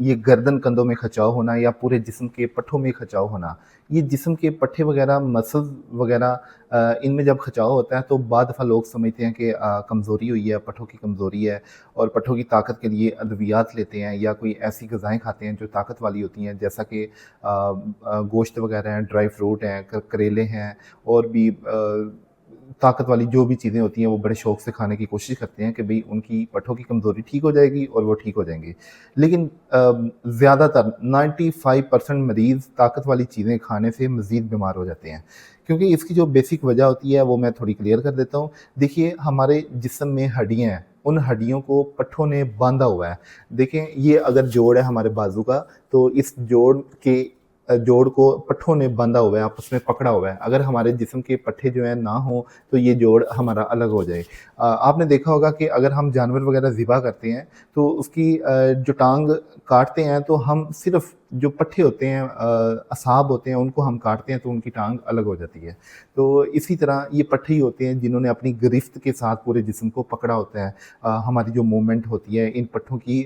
ये गर्दन कंधों में खिंचाव होना या पूरे जिस्म के पट्ठों में खिंचाव होना, ये जिस्म के पट्ठे वगैरह, मसल्स वगैरह इनमें जब खिंचाव होता है तो बाद दफ़ा लोग समझते हैं कि कमज़ोरी हुई है, पट्ठों की कमज़ोरी है और पट्ठों की ताकत के लिए अद्वियात लेते हैं या कोई ऐसी ग़िज़ाएँ खाते हैं जो ताकत वाली होती हैं, जैसा कि गोश्त वगैरह हैं, ड्राई फ्रूट हैं, करेले हैं और भी ताकत वाली जो भी चीज़ें होती हैं वो बड़े शौक से खाने की कोशिश करते हैं कि भई उनकी पट्ठों की कमज़ोरी ठीक हो जाएगी और वो ठीक हो जाएँगे। लेकिन ज़्यादातर 95% मरीज़ ताकत वाली चीज़ें खाने से मज़ीद बीमार हो जाते हैं। क्योंकि इसकी जो बेसिक वजह होती है वो मैं थोड़ी क्लियर कर देता हूँ। देखिए, हमारे जिस्म में हड्डियाँ हैं, उन हड्डियों को पट्ठों ने बाँधा हुआ है। देखें, ये अगर जोड़ है हमारे बाजू का, तो इस जोड़ के जोड़ को पट्ठों ने बाँधा हुआ है, आपस में पकड़ा हुआ है। अगर हमारे जिस्म के पट्ठे जो हैं ना हों, तो ये जोड़ हमारा अलग हो जाए। आपने देखा होगा कि अगर हम जानवर वग़ैरह ज़िबा करते हैं, तो उसकी जो टाँग काटते हैं, तो हम सिर्फ़ जो पट्ठे होते हैं, असाब होते हैं, उनको हम काटते हैं, तो उनकी टाँग अलग हो जाती है। तो इसी तरह ये पट्ठे ही होते हैं जिन्होंने अपनी गिरफ्त के साथ पूरे जिस्म को पकड़ा होता है। हमारी जो मूवमेंट होती है इन पट्ठों की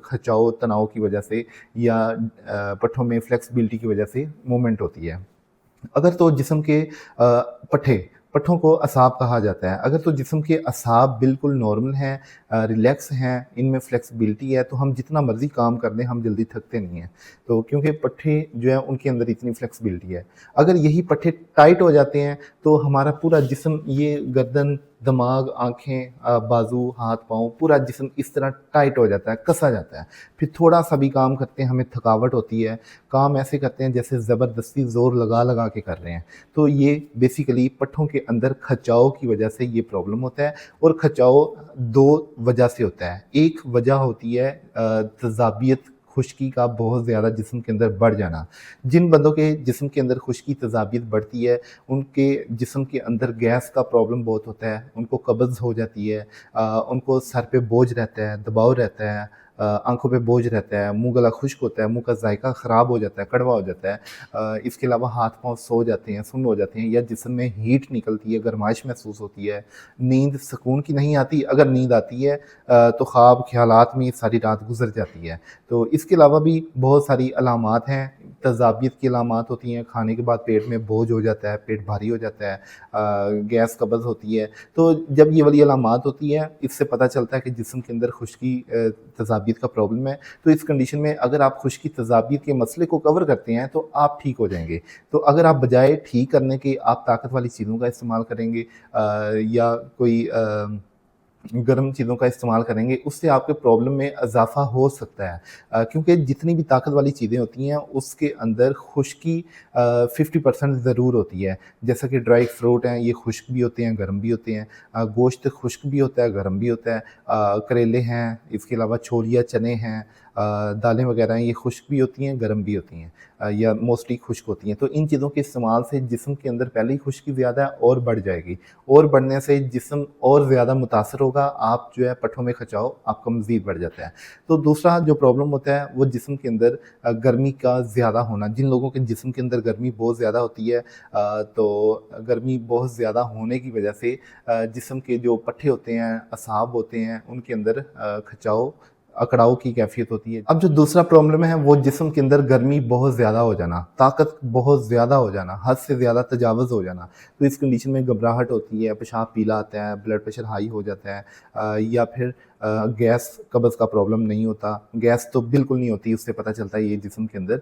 खिंचाव तनाव की वजह से या पट्ठों में फ्लेक्सिबिलिटी की वजह से मूवमेंट होती है। अगर तो जिस्म के पट्ठों को असाब कहा जाता है। अगर तो जिस्म के असाब बिल्कुल नॉर्मल हैं, रिलैक्स हैं, इनमें फ्लेक्सिबिलिटी है, तो हम जितना मर्ज़ी काम कर लें, हम जल्दी थकते नहीं हैं। तो क्योंकि पट्ठे जो हैं उनके अंदर इतनी फ्लेक्सिबिलिटी है। अगर यही पट्ठे टाइट हो जाते हैं, तो हमारा पूरा जिस्म, ये गर्दन, दिमाग, आँखें, बाजू, हाथ-पाँव, पूरा जिस्म इस तरह टाइट हो जाता है, कसा जाता है। फिर थोड़ा-सा भी काम करते हैं, हमें थकावट होती है। काम ऐसे करते हैं जैसे ज़बरदस्ती ज़ोर लगा-लगा के कर रहे हैं। तो ये बेसिकली पट्ठों के अंदर खिंचाव की वजह से ये प्रॉब्लम होता है और खिंचाव 2 वजह से होता है। एक वजह होती है तेज़ाबियत, खुश्की का बहुत ज़्यादा जिस्म के अंदर बढ़ जाना। जिन बंदों के जिस्म के अंदर खुश्की, तेज़ाबियत बढ़ती है, उनके जिस्म के अंदर गैस का प्रॉब्लम बहुत होता है, उनको कब्ज़ हो जाती है, उनको सर पे बोझ रहता है, दबाव रहता है, आँखों पे बोझ रहता है, मुँह गला खुश्क होता है, मुँह का ज़ायका ख़राब हो जाता है, कड़वा हो जाता है। इसके अलावा हाथ-पाँव सो जाते हैं, सुन्न हो जाते हैं या जिस्म में हीट निकलती है, गर्माइश महसूस होती है, नींद सुकून की नहीं आती। अगर नींद आती है तो ख्वाब ख़यालात में सारी रात गुज़र जाती है। तो इसके अलावा भी बहुत सारी अलामात हैं, तेज़ाबियत की अलामात होती हैं, खाने के बाद पेट में बोझ हो जाता है, पेट भारी हो जाता है, गैस कब्ज़ होती है। तो जब ये वाली अलामात होती है, इससे पता चलता है कि जिस्म के अंदर खुश्की, तेज़ाबियत का प्रॉब्लम है। तो इस कंडीशन में अगर आप खुश्की, तेज़ाबियत के मसले को कवर करते हैं, तो आप ठीक हो जाएँगे। तो अगर आप बजाय ठीक करने के आप ताकत वाली चीज़ों का इस्तेमाल करेंगे या कोई गर्म चीज़ों का इस्तेमाल करेंगे, उससे आपके प्रॉब्लम में इज़ाफ़ा हो सकता है। क्योंकि जितनी भी ताकत वाली चीज़ें होती हैं, उसके अंदर खुश्की 50% ज़रूर होती है। जैसा कि ड्राई फ्रूट हैं, ये खुश्क भी होते हैं, गर्म भी होते हैं। गोश्त खुश्क भी होता है, गर्म भी होता है। करेले हैं, इसके अलावा छोलियाँ, चने हैं, दालें वगैरह हैं, ये खुश्क भी होती हैं, गर्म भी होती हैं, या मोस्टली खुश्क होती हैं। तो इन चीज़ों के इस्तेमाल से जिस्म के अंदर पहले ही खुश्की ज़्यादा है और बढ़ जाएगी और बढ़ने से जिस्म और ज़्यादा मुतासर होगा, आप जो है पट्ठों में खिंचाव आपका मज़ीद बढ़ जाता है। तो दूसरा जो प्रॉब्लम होता है वो जिस्म के अंदर गर्मी का ज़्यादा होना। जिन लोगों के जिस्म के अंदर गर्मी बहुत ज़्यादा होती है, तो गर्मी बहुत ज़्यादा होने की वजह से जिस्म के जो पट्ठे होते हैं, असाब होते हैं, उनके अंदर खिंचाव, अकड़ाव की कैफ़ियत होती है। अब जो दूसरा प्रॉब्लम है वो जिस्म के अंदर गर्मी बहुत ज़्यादा हो जाना, ताकत बहुत ज़्यादा हो जाना, हद से ज़्यादा तजावुज़ हो जाना। तो इस कंडीशन में घबराहट होती है, पेशाब पीला आता है, ब्लड प्रेशर हाई हो जाता है, या फिर गैस कब्ज़ का प्रॉब्लम नहीं होता। गैस तो बिल्कुल नहीं होती, उससे पता चलता है ये जिस्म के अंदर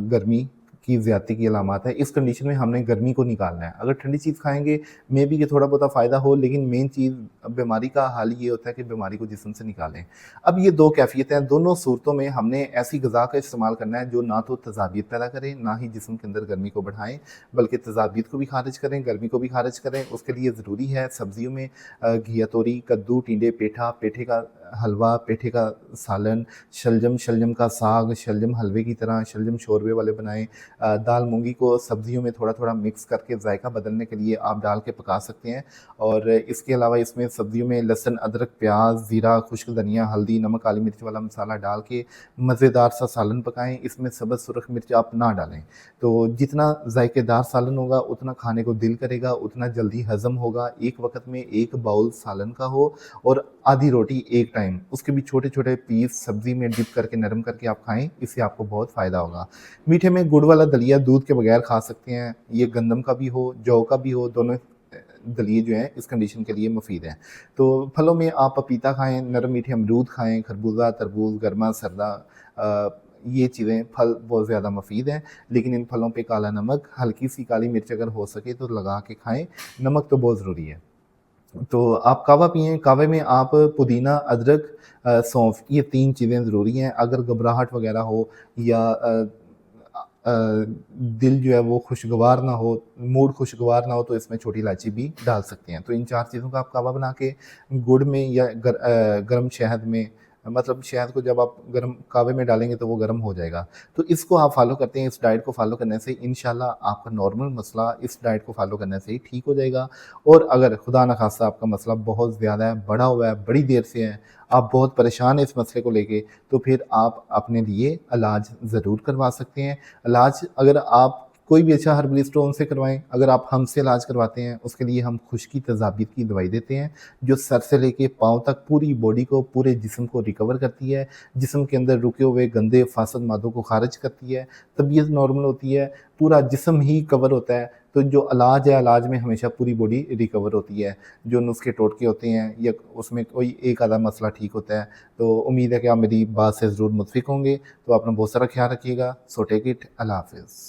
गर्मी की ज़्यादती की अलामत है। इस कंडीशन में हमने गर्मी को निकालना है। अगर ठंडी चीज़ खाएँगे, मे बी कि थोड़ा बहुत फ़ायदा हो, लेकिन मेन चीज़ बीमारी का हल ये होता है कि बीमारी को जिस्म से निकालें। अब ये 2 कैफ़ियतें हैं, दोनों सूरतों में हमने ऐसी ग़िज़ा का इस्तेमाल करना है जो ना तो तेज़ाबियत पैदा करे, ना ही जिस्म के अंदर गर्मी को बढ़ाएँ, बल्कि तेज़ाबियत को भी ख़ारिज करें, गर्मी को भी ख़ारिज करें। उसके लिए ज़रूरी है सब्ज़ियों में घिया तोरी, कद्दू, टिंडे, पेठा, पेठे का हलवा, पेठे का सालन, शलजम, शलजम का साग, शलजम हलवे की तरह, शलजम शोरबे वाले बनाएँ। दाल मूँगी को सब्ज़ियों में थोड़ा-थोड़ा मिक्स करके ज़ायका बदलने के लिए आप डाल के पका सकते हैं। और इसके अलावा इसमें सब्ज़ियों में लहसुन, अदरक, प्याज़, ज़ीरा, खुश्क धनिया, हल्दी, नमक, काली मिर्च वाला मसाला डाल के मज़ेदार सा सालन पकाएँ। इसमें सब्ज़ सुरख मिर्च आप ना डालें। तो जितना ज़ायकेदार सालन होगा, उतना खाने को दिल करेगा, उतना जल्दी हज़म होगा। एक वक़्त में 1 बाउल सालन का हो और आधी रोटी एक टाइम, उसके भी छोटे-छोटे पीस सब्ज़ी में डिप करके नरम करके आप खाएँ, इससे आपको बहुत फ़ायदा होगा। मीठे में गुड़ वाला दलिया दूध के बगैर खा सकते हैं, ये गंदम का भी हो, जौ का भी हो, दोनों दलिए जो हैं इस कंडीशन के लिए मुफ़ीद हैं। तो फलों में आप पपीता खाएँ, नरम मीठे अमरूद खाएँ, खरबूजा, तरबूज, गरमा, सर्रा ये चीज़ें फल बहुत ज़्यादा मुफ़ीद हैं, लेकिन इन फलों पे काला नमक, हल्की-सी काली मिर्च अगर हो सके तो लगा के खाएँ, नमक तो बहुत ज़रूरी है। तो आप कावा पिएँ, कावे में आप पुदीना, अदरक सौंफ ये 3 चीज़ें ज़रूरी हैं। अगर घबराहट वग़ैरह हो या दिल जो है वो खुशगवार ना हो, मूड खुशगवार ना हो तो इसमें छोटी इलायची भी डाल सकते हैं। तो इन 4 चीज़ों का आप कावा बना के गुड़ में या गर्म शहद में मतलब शहद को जब आप गर्म कावे में डालेंगे तो वो गर्म हो जाएगा। तो इसको आप फ़ॉलो करते हैं, इस डाइट को फ़ॉलो करने से इंशाल्लाह आपका नॉर्मल मसला इस डाइट को फ़ॉलो करने से ही ठीक हो जाएगा। और अगर खुदा न ख़ास्ता आपका मसला बहुत ज़्यादा है, बढ़ा हुआ है, बड़ी देर से है, आप बहुत परेशान हैं इस मसले को लेके, तो फिर आप अपने लिए इलाज ज़रूर करवा सकते हैं। इलाज अगर आप कोई भी अच्छा हर्बल स्टोन से करवाएँ, अगर आप हमसे इलाज करवाते हैं, उसके लिए हम खुश्की तेज़ाबियत की दवाई देते हैं, जो सर से लेके पाँव तक पूरी बॉडी को, पूरे जिस्म को रिकवर करती है, जिस्म के अंदर रुके हुए गंदे फ़ासद मादों को ख़ारिज करती है, तबीयत नॉर्मल होती है, पूरा जिस्म ही कवर होता है। तो जो इलाज है, इलाज में हमेशा पूरी बॉडी रिकवर होती है। जो नुस्खे टोटके होते हैं या उसमें कोई एक आधा मसला ठीक होता है। तो उम्मीद है कि आप मेरी बात से ज़रूर मुत्फ़िक होंगे। तो अपना बहुत सारा ख़्याल रखिएगा। सो टेक इट, अल्लाह हाफ़िज़।